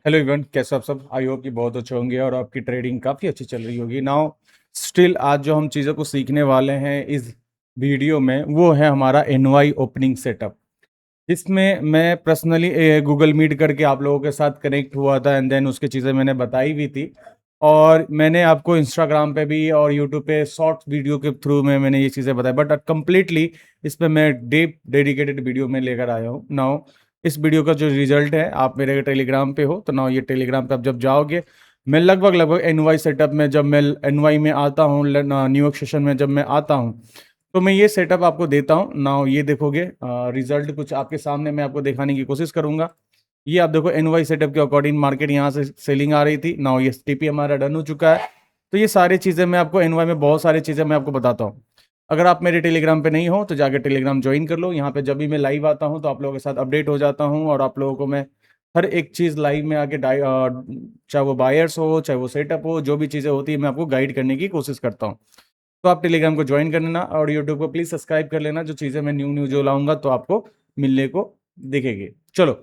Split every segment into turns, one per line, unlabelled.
Hello even, कैसे आप सब? आई होप कि बहुत अच्छे होंगे और आपकी ट्रेडिंग काफ़ी अच्छी चल रही होगी। नाउ स्टिल आज जो हम चीज़ों को सीखने वाले हैं इस वीडियो में, वो है हमारा एनवाई ओपनिंग सेटअप। इसमें मैं पर्सनली गूगल मीट करके आप लोगों के साथ कनेक्ट हुआ था एंड देन उसकी चीज़ें मैंने बताई भी थी। और मैंने आपको इंस्टाग्राम पे भी और यूट्यूब पे शॉर्ट वीडियो के थ्रू में मैंने ये चीज़ें बताई, बट कंप्लीटली इस पे मैं डीप डेडिकेटेड वीडियो में लेकर आया हूँ। नाउ इस वीडियो का जो रिजल्ट है, आप मेरे टेलीग्राम पे हो तो नाउ ये टेलीग्राम पे आप जब जाओगे, मैं लगभग लगभग एनवाई सेटअप में जब मैं एनवाई में आता हूँ, न्यूयॉर्क सेशन में जब मैं आता हूँ, तो मैं ये सेटअप आपको देता हूँ। नाउ ये देखोगे रिजल्ट कुछ आपके सामने मैं आपको दिखाने की कोशिश करूंगा। ये आप देखो एनवाई सेटअप के अकॉर्डिंग मार्केट यहाँ से सेलिंग आ रही थी। नाउ ये टीपी हमारा डन हो चुका है। तो ये सारी चीज़ें मैं आपको एनवाई में बहुत सारी चीज़ें मैं आपको बताता हूँ। अगर आप मेरे टेलीग्राम पे नहीं हो तो जाकर टेलीग्राम ज्वाइन कर लो। यहाँ पे जब भी मैं लाइव आता हूँ तो आप लोगों के साथ अपडेट हो जाता हूँ और आप लोगों को मैं हर एक चीज़ लाइव में आके चाहे वो बायर्स हो चाहे वो सेटअप हो, जो भी चीज़ें होती है मैं आपको गाइड करने की कोशिश करता हूँ। तो आप टेलीग्राम को ज्वाइन कर लेना और यूट्यूब को प्लीज सब्सक्राइब कर लेना। जो चीज़ें मैं न्यू न्यू जो लाऊंगा तो आपको मिलने को दिखेगी। चलो,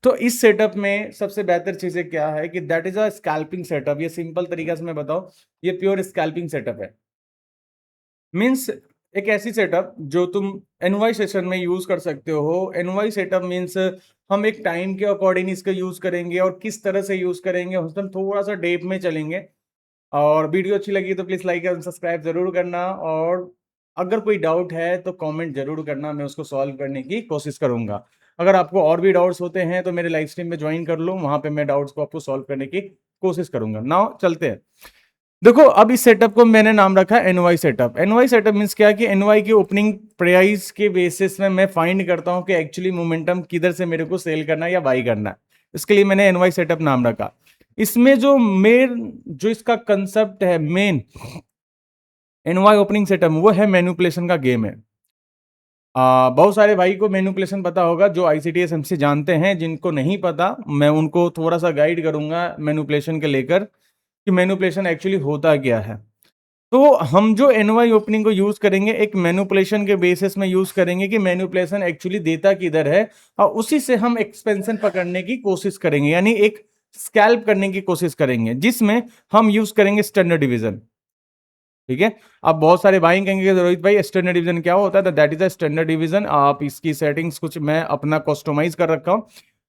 तो इस सेटअप में सबसे बेहतर चीज़ें क्या है कि that is a scalping setup. ये सिंपल तरीका से मैं बताऊं, ये प्योर स्कैल्पिंग सेटअप है। मीन्स एक ऐसी सेटअप जो तुम एनवाई सेशन में यूज कर सकते हो। एनवाई सेटअप मीन्स हम एक टाइम के अकॉर्डिंग इसका यूज करेंगे और किस तरह से यूज करेंगे उस पर थोड़ा सा डेप में चलेंगे। और वीडियो अच्छी लगी तो प्लीज़ लाइक एंड सब्सक्राइब जरूर करना। और अगर कोई डाउट है तो कमेंट जरूर करना, मैं उसको सॉल्व करने की कोशिश करूंगा। अगर आपको और भी डाउट्स होते हैं तो मेरे लाइव स्ट्रीम में ज्वाइन कर लो, वहां पे मैं डाउट्स को आपको सॉल्व करने की कोशिश करूंगा। नाउ चलते हैं। देखो, अब इस सेटअप को मैंने नाम रखा है NY setup. NY setup means क्या है कि एनवाई की ओपनिंग प्राइस के बेसिस में मैं फाइंड करता हूं कि एक्चुअली मोमेंटम किधर से मेरे को सेल करना है या बाई करना है। इसके लिए मैंने एनवाई सेटअप नाम रखा। इसमें जो इसका कंसेप्ट है मेन एनवाई ओपनिंग सेटअप, वो है मैनिपुलेशन का गेम है। बहुत सारे भाई को मैनिपुलेशन पता होगा जो आईसीटीएस एमसी जानते हैं। जिनको नहीं पता मैं उनको थोड़ा सा गाइड करूंगा मैनिपुलेशन के लेकर कि मैनिपुलेशन एक्चुअली होता क्या है। तो हम जो एनवाई ओपनिंग को यूज करेंगे एक मैनिपुलेशन के बेसिस में यूज करेंगे कि मैनिपुलेशन एक्चुअली देता किधर है, और उसी से हम एक्सपेंशन पकड़ने की कोशिश करेंगे, यानी एक स्कैल्प करने की कोशिश करेंगे जिसमें हम यूज करेंगे स्टैंडर्ड डिवीजन। ठीक है। अब बहुत सारे भाई कहेंगे कि रोहित भाई स्टैंडर्ड डिवीजन क्या होता है? तो that is a standard division. आप इसकी सेटिंग्स कुछ मैं अपना कस्टमाइज कर रखा हूं।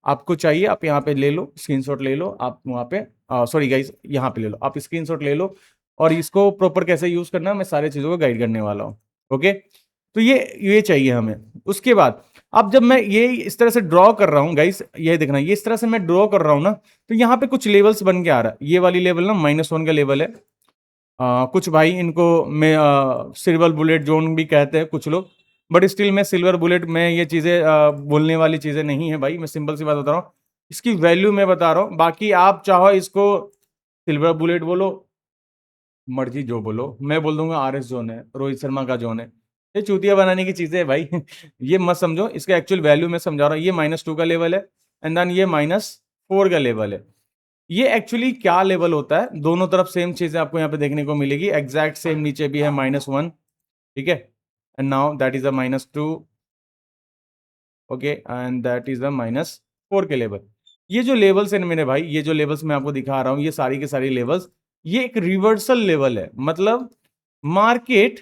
आपको चाहिए आप यहाँ पे ले लो, स्क्रीनशॉट ले लो। आप वहाँ पे सॉरी गाइस, यहाँ पे ले लो, आप स्क्रीनशॉट ले लो। और इसको प्रॉपर कैसे यूज करना है मैं सारी चीजों को गाइड करने वाला हूँ। ओके, तो ये चाहिए हमें। उसके बाद अब जब मैं ये इस तरह से ड्रॉ कर रहा हूँ गाइस, ये देखना, ये इस तरह से मैं ड्रॉ कर रहा हूँ ना, तो यहाँ पे कुछ लेवल्स बन के आ रहा है। ये वाली लेवल ना -1 का लेवल है। कुछ भाई इनको मैं सिल्वर बुलेट जोन भी कहते हैं कुछ लोग, बट स्टिल मैं सिल्वर बुलेट में ये चीज़ें बोलने वाली चीज़ें नहीं है भाई। मैं सिंपल सी बात बता रहा हूँ, इसकी वैल्यू मैं बता रहा हूँ। बाकी आप चाहो इसको सिल्वर बुलेट बोलो, मर्जी जो बोलो, मैं बोल दूंगा RS जोन है, रोहित शर्मा का जोन है। ये चूतिया बनाने की चीज़ें है भाई। ये मत समझो, इसका एक्चुअल वैल्यू मैं समझा रहा हूँ। ये -2 का लेवल है एंड देन ये -4 का लेवल है। ये एक्चुअली क्या लेवल होता है, दोनों तरफ सेम चीजें आपको यहाँ पे देखने को मिलेगी। एग्जैक्ट सेम नीचे भी है -1। ठीक है, and now that is a -2। Okay, and that is अ -4 के लेवल। ये जो लेवल्स है ना मेरे भाई, ये जो लेवल्स मैं आपको दिखा रहा हूँ, ये सारी के सारी लेवल्स, ये एक रिवर्सल लेवल है। मतलब मार्केट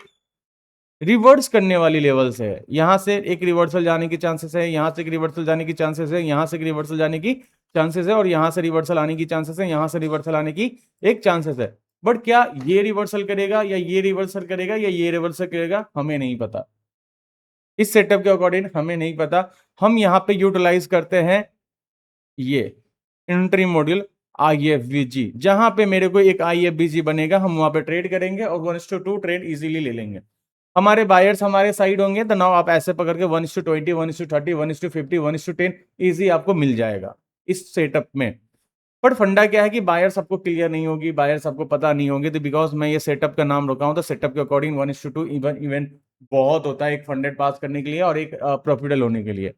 रिवर्स करने वाली लेवल्स है। यहां से एक रिवर्सल जाने की चांसेस है, यहां से एक रिवर्सल जाने की चांसेस है, यहां से एक रिवर्सल जाने की चांसेस है, और यहां से रिवर्सल आने की चांसेस है, यहां से रिवर्सल आने की एक चांसेस है। बट क्या ये रिवर्सल करेगा या ये रिवर्सल करेगा या ये रिवर्सल करेगा, हमें नहीं पता। इस सेटअप के अकॉर्डिंग हमें नहीं पता। हम यहाँ पे यूटिलाइज करते हैं ये इंट्री मॉड्यूल IFBG। जहां पे मेरे को एक IFBG बनेगा, हम वहां पे ट्रेड करेंगे और 1:2 ट्रेड इजीली ले लेंगे। हमारे बायर्स हमारे साइड होंगे तो नाउ आप ऐसे पकड़ के 1:20, 1:30, 1:50, 1:10 इजी आपको मिल जाएगा इस सेटअप में। बट फंडा क्या है कि बायर्स आपको क्लियर नहीं होगी, बायर्स आपको पता नहीं होंगे। तो बिकॉज मैं ये सेटअप का नाम रखा हूं, तो सेटअप के अकॉर्डिंग 1:2 इवन बहुत होता है एक फंडेड पास करने के लिए और एक प्रॉफिटेबल होने के लिए।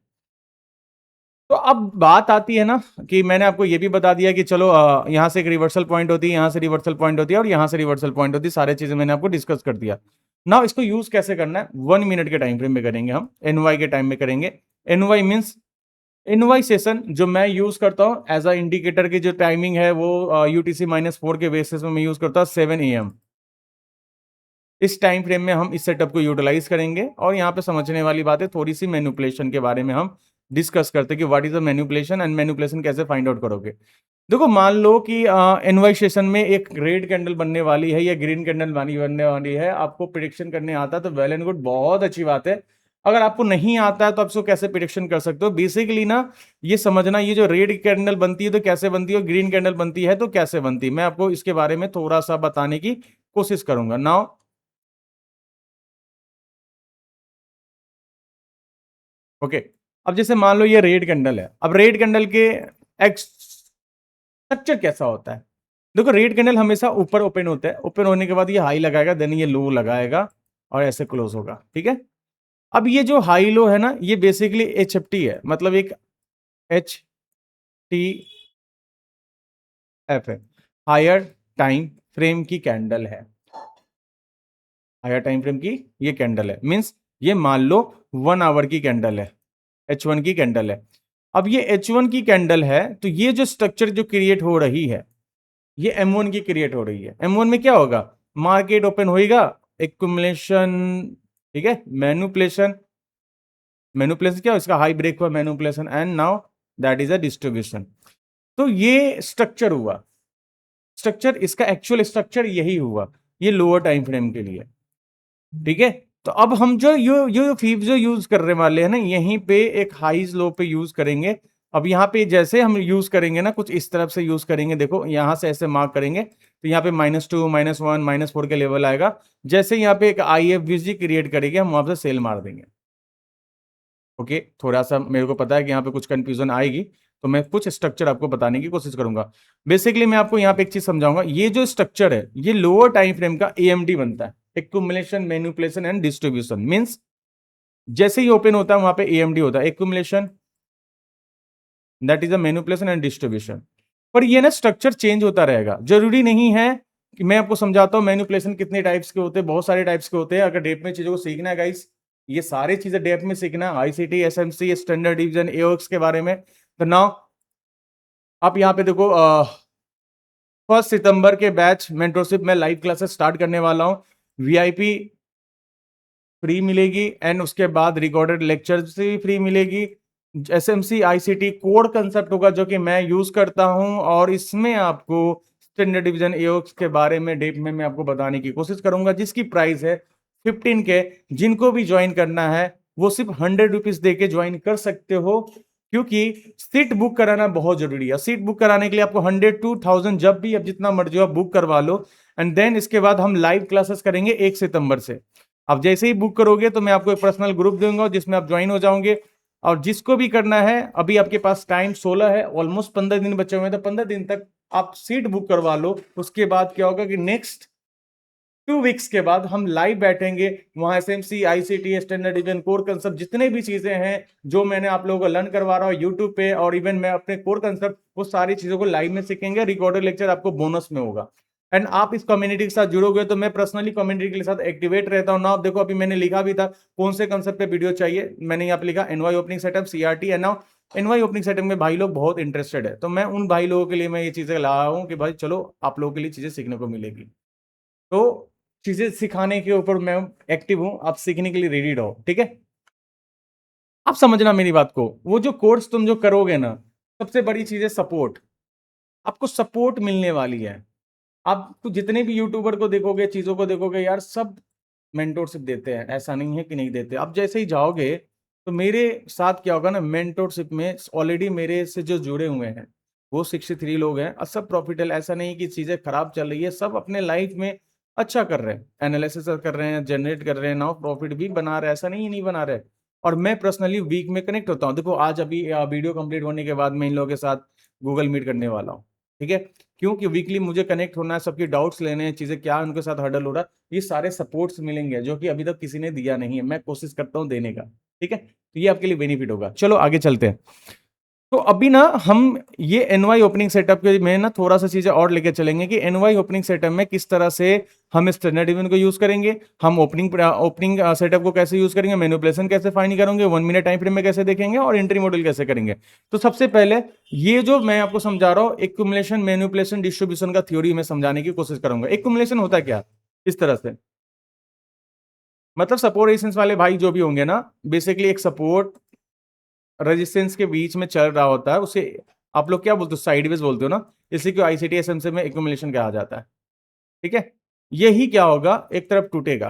तो अब बात आती है ना कि मैंने आपको ये भी बता दिया कि चलो यहाँ से एक रिवर्सल पॉइंट होती है, यहाँ से रिवर्सल पॉइंट होती है और यहाँ से रिवर्सल पॉइंट होती है। सारी चीजें मैंने आपको डिस्कस कर दिया। ना इसको यूज कैसे करना है, 1 मिनट के टाइम फ्रेम में करेंगे हम, एनवाई के टाइम में करेंगे। एनवाई मीन्स एनवाई सेशन जो मैं यूज करता हूं एज अ इंडिकेटर की जो टाइमिंग है वो यूटीसी -4 के बेसिस में मैं यूज करता हूं 7 AM। इस टाइम फ्रेम में हम इस सेटअप को यूटिलाइज करेंगे और यहाँ पे समझने वाली बात है, थोड़ी सी मैनिपुलेशन के बारे में हम डिस्कस करते हैं कि what is the manipulation and manipulation कैसे फाइंड आउट करोगे। देखो मान लो कि एनवाई सेशन में एक रेड कैंडल बनने वाली है या ग्रीन कैंडल बनने वाली है, आपको प्रिडिक्शन करने आता है तो वेल एंड गुड, बहुत अच्छी बात है। अगर आपको नहीं आता है तो आप इसको कैसे प्रिडिक्शन कर सकते हो? बेसिकली ना ये समझना, ये जो रेड कैंडल बनती है तो कैसे बनती है और ग्रीन कैंडल बनती है तो कैसे बनती है, मैं आपको इसके बारे में थोड़ा सा बताने की कोशिश करूंगा नाउ। ओके, अब जैसे मान लो ये रेड कैंडल है, अब रेड कैंडल के स्ट्रक्चर कैसा होता है? देखो रेड कैंडल हमेशा ऊपर ओपन होता है, ओपन होने के बाद ये हाई लगाएगा, देन ये लो लगाएगा और ऐसे क्लोज होगा, ठीक है। अब ये जो हाई लो है ना, ये बेसिकली HFT है, मतलब एक HTF है, हायर टाइम फ्रेम की कैंडल है। हायर टाइम फ्रेम की ये कैंडल है, मींस ये मान लो 1 आवर की कैंडल है, H1 की कैंडल है। अब ये H1 की कैंडल है तो ये जो स्ट्रक्चर जो क्रिएट हो रही है ये M1 की क्रिएट हो रही है। M1 में क्या होगा? मार्केट ओपन होएगा, एक्युमुलेशन, ठीक है, मैनिपुलेशन, मैनिपुलेशन क्या, इसका हाई ब्रेक हुआ, manipulation, and now that is a distribution. तो ये स्ट्रक्चर हुआ, स्ट्रक्चर, इसका एक्चुअल स्ट्रक्चर यही हुआ, ये लोअर टाइम फ्रेम के लिए, ठीक है। तो अब हम जो यो फीव जो यूज करने वाले हैं ना, यहीं पे एक हाईज लो पे यूज करेंगे। अब यहाँ पे जैसे हम यूज करेंगे ना, कुछ इस तरफ से यूज करेंगे, देखो यहां से ऐसे मार्क करेंगे तो यहाँ पे -2 -1 -4 के लेवल आएगा। जैसे यहाँ पे एक IFBG क्रिएट करेंगे, हम वहां पे सेल मार देंगे। ओके, थोड़ा सा मेरे को पता है कि यहाँ पे कुछ कंफ्यूजन आएगी, तो मैं कुछ स्ट्रक्चर आपको बताने की कोशिश करूंगा। बेसिकली मैं आपको यहाँ पे एक चीज समझाऊंगा, ये जो स्ट्रक्चर है ये लोअर टाइम फ्रेम का AMD बनता है, accumulation, manipulation and distribution. Means जैसे ही ओपन होता है वहां पे AMD होता है, accumulation, that is a manipulation and distribution. पर ये ना स्ट्रक्चर चेंज होता रहेगा, जरूरी नहीं है कि मैं आपको समझाता हूं मैनिपुलेशन कितने टाइप्स के होते हैं, बहुत सारे टाइप्स के होते हैं। अगर डेप में चीजों को सीखना है गाइस, ये सारी चीजें डेप में सीखना है, ICT, SMC, standard division, AOX के बारे में। तो नाउ आप यहाँ पे देखो, 1 सितंबर के बैच मेंटरशिप में लाइव क्लासेस स्टार्ट करने वाला हूं। VIP फ्री मिलेगी एंड उसके बाद रिकॉर्डेड लेक्चर से फ्री मिलेगी। SMC ICT कोड कंसेप्ट होगा जो कि मैं यूज करता हूं, और इसमें आपको स्टैंडर्ड डिवीजन AOX के बारे में डीप में मैं आपको बताने की कोशिश करूंगा, जिसकी प्राइस है 15K। जिनको भी ज्वाइन करना है वो सिर्फ 100 रुपीज दे के ज्वाइन कर सकते हो, क्योंकि सीट बुक कराना बहुत जरूरी है। सीट बुक कराने के लिए आपको 100 to 1000 जब भी, अब जितना मर्जी हो आप बुक करवा लो, एंड देन इसके बाद हम लाइव क्लासेस करेंगे 1 सितंबर से। अब जैसे ही बुक करोगे तो मैं आपको एक पर्सनल ग्रुप दूंगा जिसमें आप ज्वाइन हो जाओगे। और जिसको भी करना है, अभी आपके पास टाइम 16 है, ऑलमोस्ट 15 दिन बचे हुए हैं, तो 15 दिन तक आप सीट बुक करवा लो। उसके बाद क्या होगा कि नेक्स्ट 2 वीक्स के बाद हम लाइव बैठेंगे, वहां SMC ICT standard division core concept जितने भी चीजें हैं जो मैंने आप लोगों को लर्न करवा रहा हूँ यूट्यूब पे, और इवन मैं अपने कोर कंसेप्ट, वो सारी चीजों को लाइव में सीखेंगे। रिकॉर्डेड लेक्चर आपको बोनस में होगा, एंड आप इस कम्युनिटी के साथ जुड़ोगे तो मैं पर्सनली कम्युनिटी के साथ एक्टिवेट रहता हूँ ना। आप देखो अभी मैंने लिखा भी था कौन से कंसेप्ट पे वीडियो चाहिए, मैंने यहाँ पे लिखा NY opening setup, CRT, and now NY opening setup में भाई लोग बहुत इंटरेस्टेड है, तो मैं उन भाई लोगों के लिए मैं ये चीजें लाया हूँ कि भाई चलो आप लोगों के लिए चीजें सीखने को मिलेगी। तो चीजें सिखाने के ऊपर मैं एक्टिव हूं, आप सीखने के लिए रेडी रहो, ठीक है। आप समझना मेरी बात को, वो जो कोर्स तुम जो करोगे ना, सबसे बड़ी चीज है सपोर्ट। आपको सपोर्ट मिलने वाली है। आप जितने भी यूट्यूबर को देखोगे, चीजों को देखोगे यार, सब मेंटोरशिप देते हैं, ऐसा नहीं है कि नहीं देते। अब जैसे ही जाओगे तो मेरे साथ क्या होगा ना, मेंटोरशिप में ऑलरेडी मेरे से जो जुड़े हुए हैं वो 63 लोग हैं, और सब प्रॉफिटेबल, ऐसा नहीं कि चीजें खराब चल रही है, सब अपने लाइफ में अच्छा कर रहे हैं, एनालिसिस कर रहे हैं, जनरेट कर रहे हैं, नाउ प्रॉफिट भी बना रहे हैं, ऐसा नहीं बना रहे। और मैं पर्सनली वीक में कनेक्ट होता हूँ। देखो आज अभी वीडियो कंप्लीट होने के बाद मैं इन लोगों के साथ गूगल मीट करने वाला हूँ, ठीक है। क्योंकि वीकली मुझे कनेक्ट होना है, सबकी डाउट्स लेने हैं, चीजें क्या उनके साथ हर्डल हो रहा है, ये सारे सपोर्ट्स मिलेंगे जो कि अभी तक किसी ने दिया नहीं है, मैं कोशिश करता हूं देने का, ठीक है। तो ये आपके लिए बेनिफिट होगा। चलो आगे चलते हैं। तो अभी ना हम ये एनवाई ओपनिंग सेटअप के में ना थोड़ा सा चीजें और लेके चलेंगे कि एनवाई ओपनिंग सेटअप में किस तरह से हम स्टैंडर्ड डिवीजन को यूज करेंगे, हम ओपनिंग सेटअप को कैसे यूज करेंगे, मैनिपुलेशन कैसे फाइंड करेंगे, 1 मिनट टाइम फ्रेम में कैसे देखेंगे और एंट्री मॉडल कैसे करेंगे। तो सबसे पहले ये जो मैं आपको समझा रहा हूं एक्युमुलेशन, मैनिपुलेशन, डिस्ट्रीब्यूशन का थ्योरी में समझाने की कोशिश करूंगा। एक्युमुलेशन होता है क्या, इस तरह से, मतलब सपोर्ट रेजिस्टेंस वाले भाई जो भी होंगे ना, बेसिकली एक सपोर्ट रेजिस्टेंस के बीच में चल रहा होता है, उसे आप लोग क्या बोलते हो, साइडवेज बोलते हो ना, इसी को आईसीटी एसएमसी में एक्युमुलेशन कहा जाता है। ठीक है, यही क्या होगा, एक तरफ टूटेगा,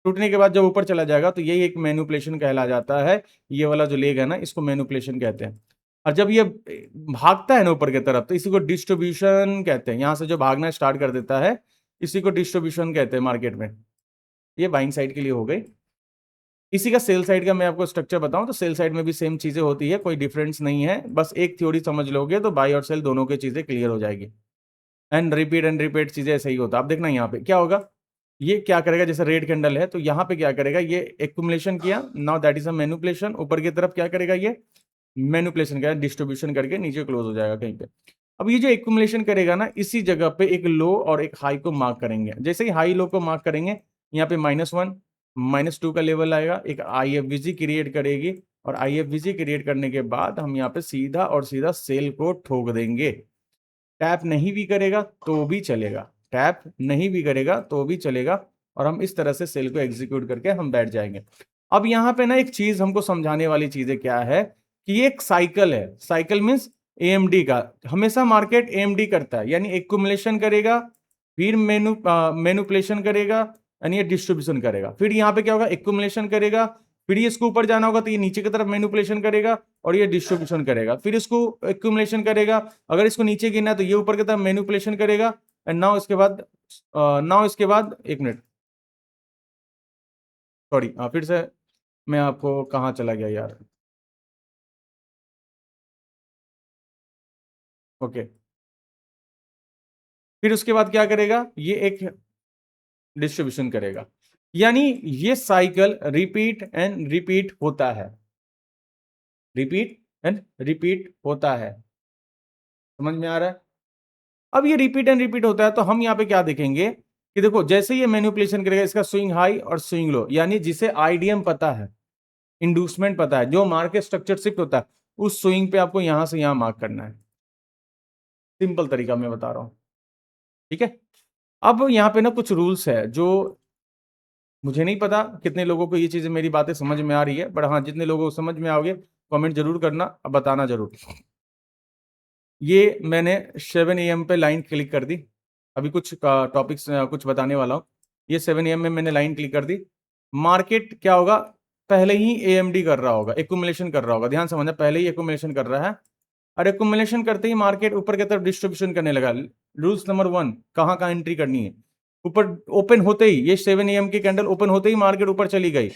टूटने के बाद जब ऊपर चला जाएगा तो यही एक मैनिपुलेशन कहला जाता है। ये वाला जो लेग है ना, इसको मैनिपुलेशन कहते हैं। और जब ये भागता है ना ऊपर की तरफ, तो इसी को डिस्ट्रीब्यूशन कहते हैं। यहां से जो भागना स्टार्ट कर देता है, इसी को डिस्ट्रीब्यूशन कहते हैं मार्केट में। ये बाइंग साइड के लिए हो गई। इसी का सेल साइड का मैं आपको स्ट्रक्चर बताऊं तो सेल साइड में भी सेम चीजें होती है, कोई डिफरेंस नहीं है, बस एक थ्योरी समझ लोगे तो बाई और सेल दोनों की चीजें क्लियर हो जाएगी। एंड रिपीट चीजें ऐसे ही होता है। आप देखना यहाँ पे क्या होगा, ये क्या करेगा, जैसे रेड कैंडल है तो यहाँ पे क्या करेगा, ये एक्युमुलेशन किया, now that is a manipulation. ऊपर की तरफ क्या करेगा, ये मैनिपुलेशन करेगा, डिस्ट्रीब्यूशन करके नीचे क्लोज हो जाएगा कहीं पे। अब ये जो एक्युमुलेशन करेगा ना, इसी जगह पे एक लो और एक हाई को मार्क करेंगे। जैसे ही हाई लो को मार्क करेंगे, यहाँ पे -1 -2 का लेवल आएगा, एक आईएफवीजी क्रिएट करेगी, और आईएफवीजी क्रिएट करने के बाद हम यहाँ पे सीधा और सीधा सेल को ठोक देंगे। टैप नहीं भी करेगा तो भी चलेगा, टैप नहीं भी करेगा तो भी चलेगा, और हम इस तरह से सेल को एग्जीक्यूट करके हम बैठ जाएंगे। अब यहाँ पे ना एक चीज हमको समझाने वाली चीजें क्या है कि ये एक साइकिल है। साइकिल मीन्स एएमडी का, हमेशा मार्केट एएमडी करता है, यानी एक्युमुलेशन करेगा, फिर मैनिपुलेशन करेगा, यानी ये डिस्ट्रीब्यूशन करेगा। फिर यहाँ पे क्या होगा, एक्युमुलेशन करेगा, फिर ये इसको ऊपर जाना होगा तो ये नीचे की तरफ मैनिपुलेशन करेगा, और ये डिस्ट्रीब्यूशन करेगा, फिर इसको एक्युमुलेशन करेगा, अगर इसको नीचे गिरना है तो ये ऊपर की तरफ मैनिपुलेशन करेगा। एंड नाउ इसके बाद 1 मिनट, सॉरी, फिर से मैं आपको कहाँ चला गया यार, ओके। फिर उसके बाद क्या करेगा, ये एक डिस्ट्रीब्यूशन करेगा, यानी ये साइकिल रिपीट एंड रिपीट होता है, रिपीट एंड रिपीट होता है। समझ में आ रहा है। अब ये रिपीट एंड रिपीट होता है तो हम यहाँ पे क्या देखेंगे कि देखो, जैसे ये मैनिपुलेशन करेगा, इसका स्विंग हाई और स्विंग लो, यानी जिसे आईडीएम पता है, इंड्यूसमेंट पता है, जो मार्केट स्ट्रक्चर शिफ्ट होता है, उस स्विंग पे आपको यहां से यहां मार्क करना है। सिंपल तरीका मैं बता रहा हूं, ठीक है। अब यहाँ पे ना कुछ रूल्स है जो मुझे नहीं पता कितने लोगों को ये चीजें मेरी बातें समझ में आ रही है, बट हाँ, जितने लोगों को समझ में आओगे कमेंट जरूर करना, अब बताना जरूर। ये मैंने 7 AM पे लाइन क्लिक कर दी, अभी कुछ टॉपिक्स कुछ बताने वाला हूँ। ये 7 AM में मैंने लाइन क्लिक कर दी, मार्केट क्या होगा, पहले ही एएमडी कर रहा होगा, एक्युमुलेशन कर रहा होगा, ध्यान समझना, पहले ही एक्युमुलेशन कर रहा है, और एक्युमुलेशन करते ही मार्केट ऊपर की तरफ डिस्ट्रीब्यूशन करने लगा। रूल्स नंबर 1, कहाँ कहाँ एंट्री करनी है, ऊपर ओपन होते ही, ये 7 AM की कैंडल ओपन होते ही मार्केट ऊपर चली गई।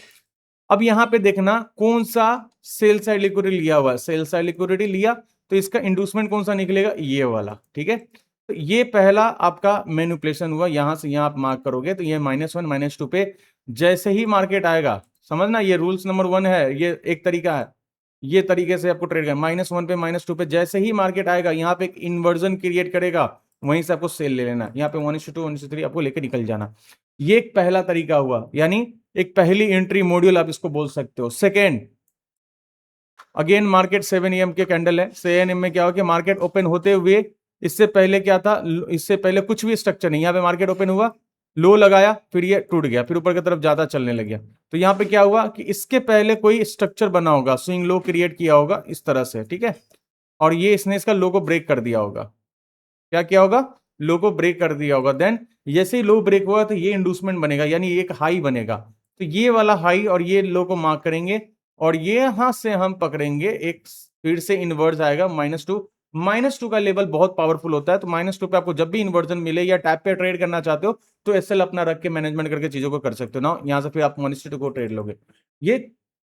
अब यहां पे देखना कौन सा सेल साइड लिक्विडिटी लिया हुआ है, सेल साइड लिक्विडिटी लिया तो इसका इंड्यूसमेंट कौन सा निकलेगा, ये वाला, ठीक है। तो ये पहला आपका मैनिपुलेशन हुआ, यहां से यहां आप मार्क करोगे तो ये -1 -2 पे जैसे ही मार्केट आएगा, समझना ये रूल्स नंबर 1 है, ये एक तरीका है, ये तरीके से आपको ट्रेड करना। -1 पे -2 पे जैसे ही मार्केट आएगा, यहाँ पे एक इन्वर्जन क्रिएट करेगा, वहीं से आपको सेल ले लेना, यहाँ पे 1:2 1:3 आपको लेकर निकल जाना। ये एक पहला तरीका हुआ, यानी एक पहली एंट्री मॉड्यूल आप इसको बोल सकते हो। सेकेंड, अगेन मार्केट 7 AM के कैंडल है, 7 AM में क्या हो कि मार्केट ओपन होते हुए, इससे पहले क्या था, इससे पहले कुछ भी स्ट्रक्चर नहीं, यहाँ पे मार्केट ओपन हुआ, लो लगाया, फिर ये टूट गया, फिर ऊपर की तरफ ज्यादा चलने लग गया। तो यहाँ पे क्या हुआ कि इसके पहले कोई स्ट्रक्चर बना होगा, स्विंग लो क्रिएट किया होगा इस तरह से, ठीक है, और ये इसने इसका लो को ब्रेक कर दिया होगा। क्या किया होगा, लो को ब्रेक कर दिया होगा। देन जैसे ही लो ब्रेक हुआ तो ये इंड्यूसमेंट बनेगा, यानी एक हाई बनेगा, तो ये वाला हाई और ये लो को मार्क करेंगे, और ये यहां से हम पकड़ेंगे, एक फिर से इन्वर्स आएगा -2। -2 का लेवल बहुत पावरफुल होता है, तो -2 पे आपको जब भी इन्वर्जन मिले या टैप पे ट्रेड करना चाहते हो तो एसएल अपना रख के मैनेजमेंट करके चीजों को कर सकते हो ना, यहां से फिर आप -2 को ट्रेड लोगे। ये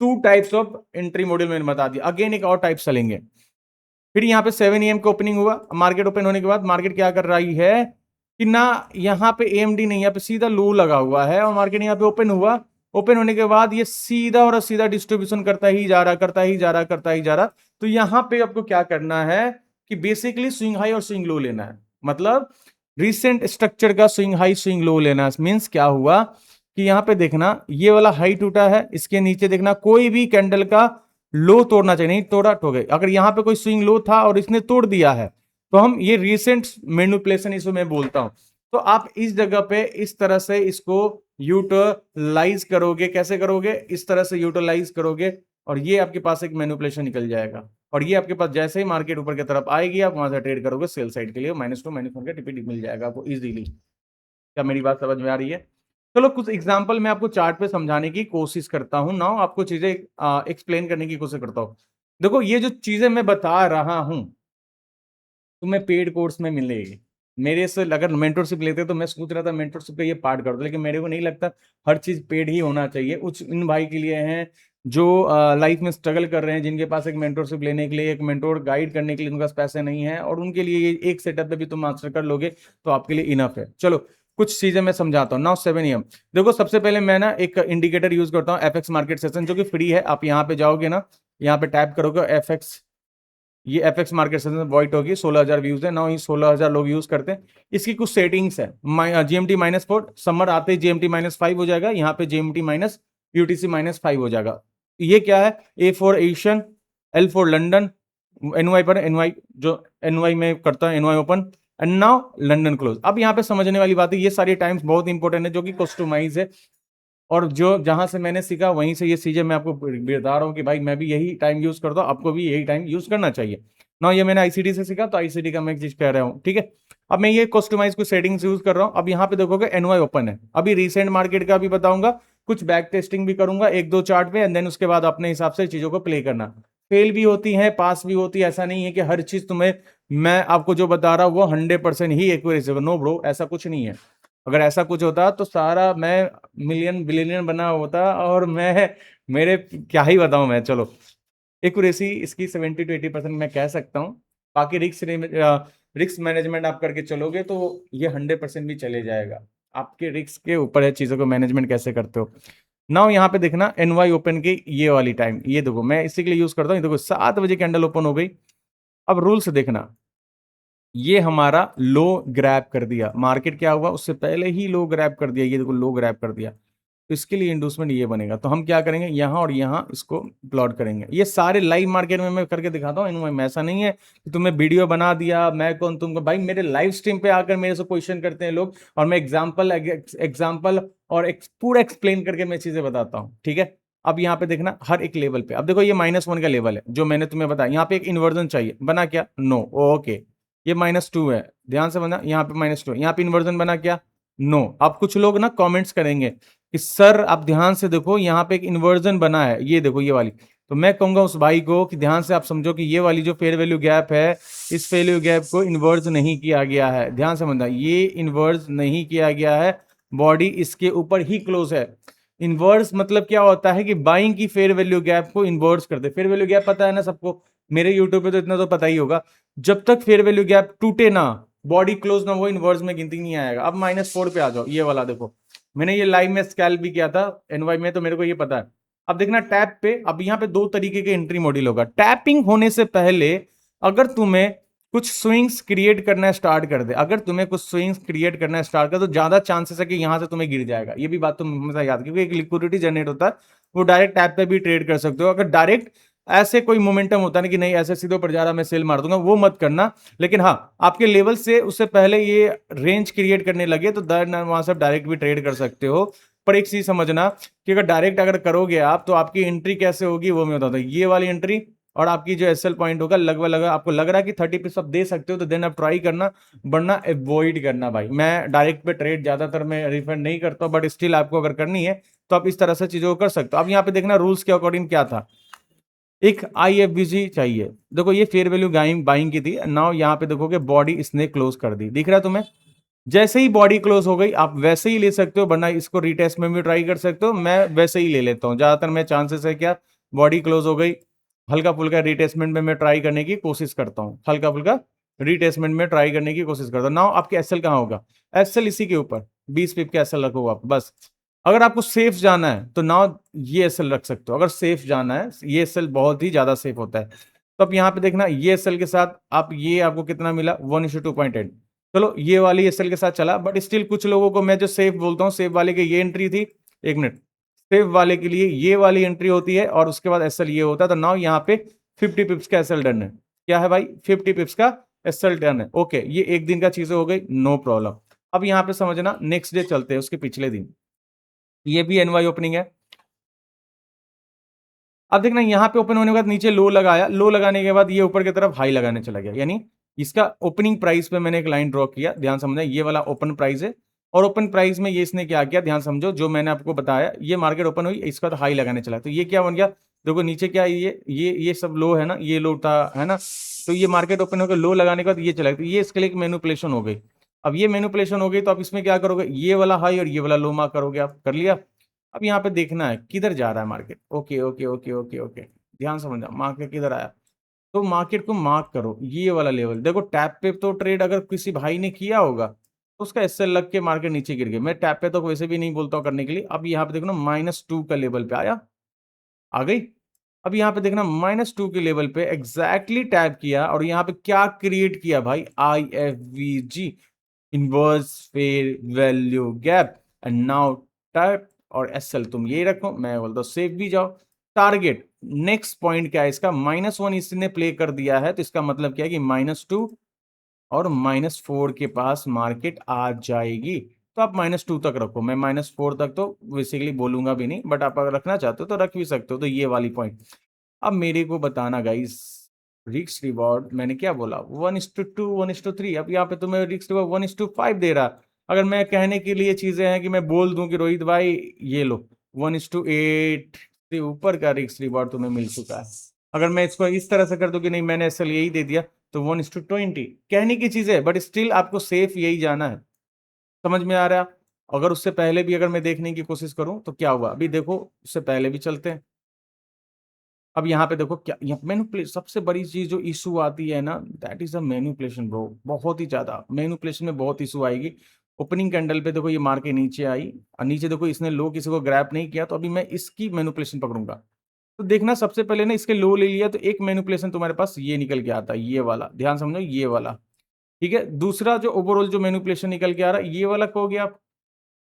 2 टाइप्स ऑफ एंट्री मॉड्यूल मैंने बता दिया। अगेन एक और टाइप चलेंगे। फिर यहाँ पे 7 AM का ओपनिंग हुआ, मार्केट ओपन होने के बाद मार्केट क्या कर रही है कि ना यहाँ पे एएमडी नहीं, यहाँ पे सीधा लो लगा हुआ है, और मार्केट यहाँ पे ओपन हुआ ओपन होने के बाद ये सीधा और सीधा डिस्ट्रीब्यूशन करता ही जा रहा, करता ही जा रहा, करता ही जा रहा। तो यहां पे आपको क्या करना है कि बेसिकली स्विंग हाई और स्विंग लो लेना है, मतलब रिसेंट स्ट्रक्चर का स्विंग हाई स्विंग लो लेना। मींस क्या हुआ कि यहां पे देखना ये वाला हाई टूटा है, इसके नीचे देखना कोई भी कैंडल का लो तोड़ना चाहिए, नहीं तोड़ा तो गए। अगर यहां पे कोई स्विंग लो था और इसने तोड़ दिया है तो हम ये रिसेंट मैनिपुलेशन इसको मैं बोलता हूं। तो आप इस जगह पे इस तरह से इसको यूटिलाइज करोगे। कैसे करोगे? इस तरह से यूटिलाइज करोगे और ये आपके पास एक मैनिपुलेशन निकल जाएगा। और ये आपके पास जैसे ही मार्केट ऊपर की तरफ आएगी आप वहां से ट्रेड करोगे सेल साइड के लिए, -2 -1 का टिपिट मिल जाएगा आपको इजीली। क्या मेरी बात समझ में आ रही है? चलो कुछ एग्जांपल मैं आपको चार्ट पे समझाने की कोशिश करता हूं ना, आपको चीजें एक्सप्लेन करने की कोशिश करता हूं। देखो ये जो चीजें मैं बता रहा हूं तुम्हें पेड कोर्स में मिलेगी। मेरे से अगर मेंटरशिप लेते तो मैं सोच रहा था मेंटरशिप का ये पार्ट कर दो, लेकिन मेरे को नहीं लगता हर चीज पेड ही होना चाहिए। कुछ इन भाई के लिए हैं जो लाइफ में स्ट्रगल कर रहे हैं, जिनके पास एक मेंटरशिप लेने के लिए, एक मेंटोर गाइड करने के लिए उनके पास पैसे नहीं है, और उनके लिए ये एक सेटअप पे भी तुम मास्टर कर लोगे तो आपके लिए इनफ है। चलो कुछ चीजें मैं समझाता हूँ। नाउ 7 AM देखो, सबसे पहले मैं ना एक इंडिकेटर यूज करता हूँ एफएक्स मार्केट सेशन, जो कि फ्री है। आप यहाँ पे जाओगे ना, यहाँ पे टैप करोगे एफएक्स, ये एफएक्स मार्केट सेशन व्हाइट होगी, 16,000 व्यूज है ना, ये 16,000 लोग यूज करते हैं। इसकी कुछ सेटिंग्स है। जीएमटी -4 समर आते ही जीएमटी -5 हो जाएगा, यहाँ पे जीएमटी माइनस यूटीसी -5 हो जाएगा। ये क्या है? A for Asian, L for London, NY पर एनवाई, जो एनवाई में करता है NY open, and now London close. अब यहाँ पे समझने वाली बात है, ये सारी टाइम्स बहुत इंपॉर्टेंट है जो कि कस्टमाइज है, और जो जहां से मैंने सीखा वहीं से ये चीजें मैं आपको बता रहा हूँ कि भाई मैं भी यही टाइम यूज करता हूँ, आपको भी यही टाइम यूज करना चाहिए ना। ये मैंने आईसीडी से सीखा तो आईसीडी का मैं एक चीज कह रहा हूँ, ठीक है। अब मैं ये कस्टमाइज को सेटिंग्स यूज कर रहा हूँ। अब यहाँ पे देखोगे एनवाई ओपन है। अभी रिसेंट मार्केट का भी बताऊंगा, कुछ बैक टेस्टिंग भी करूंगा एक दो चार्ट पे, एंड देन उसके बाद अपने हिसाब से चीजों को प्ले करना। फेल भी होती है, पास भी होती है, ऐसा नहीं है कि हर चीज तुम्हें मैं आपको जो बता रहा हूँ वो 100% ही एक्यूरेसी। नो ब्रो, ऐसा कुछ नहीं है। अगर ऐसा कुछ होता तो सारा मैं मिलियन बिलियन बना होता, और मैं मेरे क्या ही बताऊं मैं। चलो एक्यूरेसी इसकी 70 to 80% मैं कह सकता हूँ। बाकी रिस्क मैनेजमेंट आप करके चलोगे तो ये 100% भी चले जाएगा। आपके रिस्क के ऊपर है चीजों को मैनेजमेंट कैसे करते हो। नाउ यहाँ पे देखना एनवाई ओपन की ये वाली टाइम, ये देखो मैं इसी के लिए यूज करता हूँ। देखो 7 बजे कैंडल ओपन हो गई। अब रूल्स देखना, ये हमारा लो ग्रैब कर दिया, मार्केट क्या हुआ उससे पहले ही लो ग्रैब कर दिया, ये देखो लो ग्रैब कर दिया। तो इसके लिए इंडूसमेंट ये बनेगा। तो हम क्या करेंगे, यहाँ और यहाँ इसको प्लॉट करेंगे। ये सारे लाइव मार्केट में मैं करके दिखाता हूँ इनमें, ऐसा नहीं है कि तुम्हें वीडियो बना दिया मैं कौन तुमको। भाई मेरे लाइव स्ट्रीम पे आकर मेरे से क्वेश्चन करते हैं लोग, और मैं एग्जाम्पल और पूरा एक्सप्लेन करके मैं चीजें बताता हूँ, ठीक है। अब यहाँ पे देखना हर एक लेवल पे, अब देखो ये -1 का लेवल है जो मैंने तुम्हें बताया। यहाँ पे एक इन्वर्जन चाहिए, बना क्या? No, okay. ये -2 है, ध्यान से बना, यहाँ पे -2, यहाँ पे इन्वर्जन बना क्या? नो। अब कुछ लोग ना कमेंट्स करेंगे कि सर आप ध्यान से देखो यहाँ पे एक इन्वर्जन बना है, ये देखो ये वाली। तो मैं कहूंगा उस भाई को कि ध्यान से आप समझो कि ये वाली जो फेयर वैल्यू गैप है, इस फेयर वैल्यू गैप को इन्वर्ज नहीं किया गया है। ध्यान से समझना, ये इन्वर्ज नहीं किया गया है, बॉडी इसके ऊपर ही क्लोज है। इन्वर्स मतलब क्या होता है कि बाइंग की फेयर वैल्यू गैप को इन्वर्स कर दे। फेयर वैल्यू गैप पता है ना सबको, मेरे यूट्यूब पे तो इतना तो पता ही होगा। जब तक फेयर वैल्यू गैप टूटे ना, बॉडी क्लोज ना, वो इन्वर्स में गिनती नहीं आएगा। अब -4 पे आ जाओ, ये वाला देखो, मैंने ये लाइव में स्कैल्प भी किया था एनवाई में, तो मेरे को ये पता है। अब देखना टैप पे, अब यहाँ पे दो तरीके के एंट्री मॉड्यूल होगा। टैपिंग होने से पहले अगर तुम्हें कुछ स्विंग्स क्रिएट करना स्टार्ट कर दे, अगर तुम्हें कुछ स्विंग्स क्रिएट करना स्टार्ट कर, तो ज्यादा चांसेस है कि यहां से तुम्हें गिर जाएगा। ये भी बात तुम हमेशा याद, क्योंकि एक लिक्विडिटी जनरेट होता है, वो डायरेक्ट टैप पे भी ट्रेड कर सकते हो। अगर डायरेक्ट ऐसे कोई मोमेंटम होता है ना कि नहीं ऐसे सीधे ऊपर जा रहा मैं सेल मार दूंगा, वो मत करना। लेकिन हाँ, आपके लेवल से उससे पहले ये रेंज क्रिएट करने लगे तो वहां से डायरेक्ट भी ट्रेड कर सकते हो। पर एक चीज समझना कि अगर डायरेक्ट अगर करोगे आप, तो आपकी एंट्री कैसे होगी वो मैं बताता हूँ। ये वाली एंट्री और आपकी जो एसएल पॉइंट होगा लगभग आपको लग रहा है कि 30 पे आप दे सकते हो, तो देन आप ट्राई करना, वरना अवॉइड करना। भाई मैं डायरेक्ट पे ट्रेड ज्यादातर मैं रिफंड नहीं करता हूं, बट स्टिल आपको अगर करनी है तो आप इस तरह से चीजों को कर सकते हो। अब यहाँ पे देखना रूल्स के अकॉर्डिंग क्या था, एक IFBG चाहिए। देखो ये फेयर वैल्यू बाइंग की थी। नाउ यहाँ पे देखोगे बॉडी इसने क्लोज कर दी, दिख रहा है तुम्हें? जैसे ही बॉडी क्लोज हो गई आप वैसे ही ले सकते हो, वरना इसको रीटेस्ट में भी ट्राई कर सकते हो। मैं वैसे ही ले लेता हूँ ज्यादातर, मैं चांसेस है क्या, बॉडी क्लोज हो गई, हल्का फुल्का रीटेस्टमेंट में मैं ट्राई करने की कोशिश करता हूँ, हल्का फुल्का रीटेस्टमेंट में ट्राई करने की कोशिश करता हूँ। नाउ आपके एसएल कहाँ होगा? एसएल इसी के ऊपर 20 पिप का एसएल रखोगे आप बस। अगर आपको सेफ जाना है तो नाउ ये एसएल रख सकते हो, अगर सेफ जाना है ये एसएल बहुत ही ज्यादा सेफ होता है। तो अब यहाँ पे देखना ये एसएल के साथ आप ये आपको कितना मिला 1:2.8। चलो ये वाली एसएल के साथ चला, बट स्टिल कुछ लोगों को मैं जो सेफ बोलता हूँ, सेफ वाले की ये एंट्री थी, एक मिनट, सेफ वाले के लिए ये वाली एंट्री होती है और उसके बाद एसएल ये होता है। तो नाउ यहाँ पे 50 पिप्स का एसएल डन है। क्या है भाई 50 पिप्स का एसएल डन है। ओके ये एक दिन का चीजें हो गई, नो प्रॉब्लम। अब यहाँ पे समझना नेक्स्ट डे चलते हैं उसके पिछले दिन, ये भी एनवाई ओपनिंग है। अब देखना यहाँ पे ओपन होने के बाद नीचे लो लगाया, लो लगाने के बाद ये ऊपर की तरफ हाई लगाने चला गया, यानी इसका ओपनिंग प्राइस पे मैंने एक लाइन ड्रॉ किया, ध्यान समझना ये वाला ओपन प्राइस है। और ओपन प्राइस में ये इसने क्या किया, ध्यान समझो, जो मैंने आपको बताया, ये मार्केट ओपन हुई इसका तो हाई लगाने चला, तो ये क्या बन गया, देखो नीचे क्या ये सब लो है ना, ये लो था है ना, तो ये मार्केट ओपन होकर लो लगाने के बाद ये चला, तो ये इसके लिए एक मैनिपुलेशन हो गई। अब ये मैनिपुलेशन हो गई तो आप इसमें क्या करोगे, ये वाला हाई और ये वाला लो मार्क करोगे, आप कर लिया। अब यहाँ पे देखना है किधर जा रहा है market, okay okay okay okay okay, ध्यान समझना मार्केट किधर आया। तो मार्केट को मार्क करो ये वाला लेवल, देखो टैप पे तो ट्रेड अगर किसी भाई ने किया होगा तो उसका एसएल लग के मार्केट नीचे गिर गया, मैं टैप पे तो वैसे भी नहीं बोलता हूँ करने के लिए। अब यहाँ पे देखो ना -2 का लेवल पे आया, आ गई। अब यहाँ पे देखना -2 के लेवल पे एग्जैक्टली टैप किया और यहाँ पे क्या क्रिएट किया भाई, IFVG, inverse fair value gap. And now tap और एसएल तुम ये रखो, मैं बोलता हूँ सेफ भी जाओ। टारगेट नेक्स्ट पॉइंट क्या है इसका, -1 इसने प्ले कर दिया है, तो इसका मतलब क्या है कि -2 और -4 के पास मार्केट आ जाएगी। तो आप -2 तक रखो, मैं -4 तक तो बेसिकली बोलूंगा भी नहीं, बट आप अगर रखना चाहते हो तो रख भी सकते हो। तो ये वाली पॉइंट अब मेरे को बताना गाइस, रिस्क रिवॉर्ड मैंने क्या बोला 1:2 1:3, अब यहाँ पे तुम्हें रिस्क रिवॉर्ड 1:5 दे रहा। अगर मैं कहने के लिए चीजें हैं कि मैं बोल दूं कि रोहित भाई ये लो 1:8 से ऊपर का रिस्क रिवॉर्ड तुम्हें मिल चुका है, अगर मैं इसको इस तरह से कर दूं कि नहीं मैंने असल यही दे दिया, तो 1:20 कहने की चीज है, बट स्टिल आपको सेफ यही जाना है। समझ में आ रहा है। अगर उससे पहले भी अगर मैं देखने की कोशिश करूं तो क्या हुआ, अभी देखो उससे पहले भी चलते हैं। अब यहाँ पे देखो क्या मैनिपुलेशन, सबसे बड़ी चीज जो इशू आती है ना, that is a manipulation bro, बहुत ही ज्यादा मैनिपुलेशन में बहुत इशू आएगी। ओपनिंग कैंडल पे देखो ये मार के नीचे आई और नीचे देखो इसने लो किसी को ग्रैप नहीं किया, तो अभी मैं इसकी मैनिपुलेशन पकड़ूंगा। तो देखना सबसे पहले ना इसके लो ले लिया तो एक मैनिपुलेशन तुम्हारे पास ये निकल के आता है, ये वाला ध्यान समझो, ये वाला ठीक है। दूसरा जो ओवरऑल जो मैनिपुलेशन निकल के आ रहा है ये वाला कहोगे आप,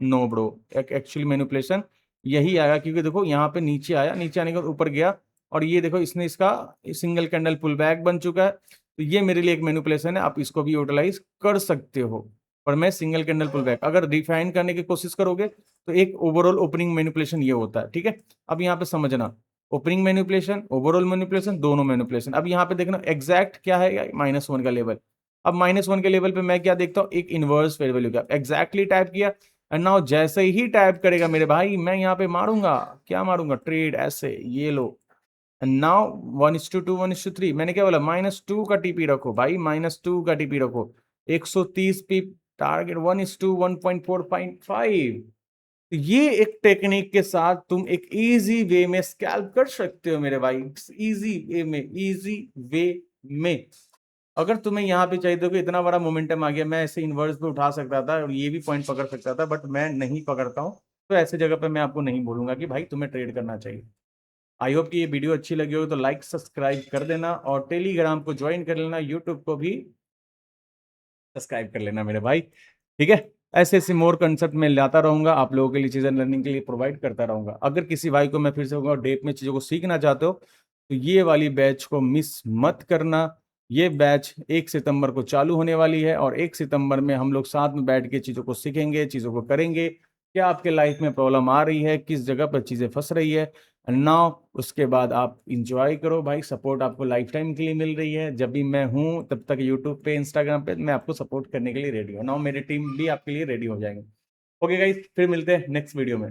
नो ब्रो, एक्चुअली मैनिपुलेशन यही आएगा, क्योंकि देखो यहाँ पे नीचे आया, नीचे आने के बाद ऊपर गया और ये देखो इसने इसका सिंगल कैंडल पुल बैक बन चुका है, तो ये मेरे लिए एक मैनिपुलेशन है, आप इसको भी यूटिलाइज कर सकते हो। पर मैं सिंगल कैंडल पुल बैक अगर रिफाइन करने की कोशिश करोगे तो एक ओवरऑल ओपनिंग मैनिपुलेशन ये होता है, ठीक है। अब यहाँ पे समझना ओपनिंग मैनिपुलेशन ओवरऑल मैनिपुलेशन दोनों मैनिपुलेशन। अब यहाँ पे देखना एग्जैक्ट क्या है -1 का लेवल। अब -1 के लेवल पे मैं क्या देखता हूँ, एक इनवर्स फेयर वैल्यू का एग्जैक्टली टाइप किया, एंड नाउ जैसे ही टाइप करेगा मेरे भाई मैं यहाँ पे मारूंगा, क्या मारूंगा, ट्रेड ऐसे ये लो। एंड नाउ 1:2 1:3, मैंने क्या बोला -2 का टीपी रखो भाई, -2 का टीपी रखो, 130 पिप टारगेट 1:1.45। ये एक टेक्निक के साथ तुम एक इजी वे में स्कैल्प कर सकते हो मेरे भाई, इजी वे में, इजी वे में। अगर तुम्हें यहाँ पे चाहिए तो कि इतना बड़ा मोमेंटम आ गया, मैं ऐसे इन्वर्स पे उठा सकता था और ये भी पॉइंट पकड़ सकता था, बट मैं नहीं पकड़ता हूँ। तो ऐसे जगह पे मैं आपको नहीं बोलूंगा कि भाई तुम्हें ट्रेड करना चाहिए। आई होप कि ये वीडियो अच्छी लगी हो तो लाइक सब्सक्राइब कर देना और टेलीग्राम को ज्वाइन कर लेना, यूट्यूब को भी सब्सक्राइब कर लेना मेरे भाई, ठीक है। ऐसे ऐसे मोर कंसेप्ट में लाता रहूंगा, आप लोगों के लिए चीजें लर्निंग के लिए प्रोवाइड करता रहूंगा। अगर किसी भाई को मैं फिर से कहूँगा डेप में चीजों को सीखना चाहते हो तो ये वाली बैच को मिस मत करना। ये बैच 1 सितंबर को चालू होने वाली है और 1 सितंबर में हम लोग साथ में बैठ के चीजों को सीखेंगे, चीजों को करेंगे, क्या आपके लाइफ में प्रॉब्लम आ रही है, किस जगह पर चीजें फंस रही है। नाउ उसके बाद आप इंजॉय करो भाई, सपोर्ट आपको लाइफ टाइम के लिए मिल रही है, जब भी मैं हूं तब तक यूट्यूब पे इंस्टाग्राम पे मैं आपको सपोर्ट करने के लिए रेडी हूँ। नाउ मेरी टीम भी आपके लिए रेडी हो जाएंगे। ओके गाइस, फिर मिलते हैं नेक्स्ट वीडियो में।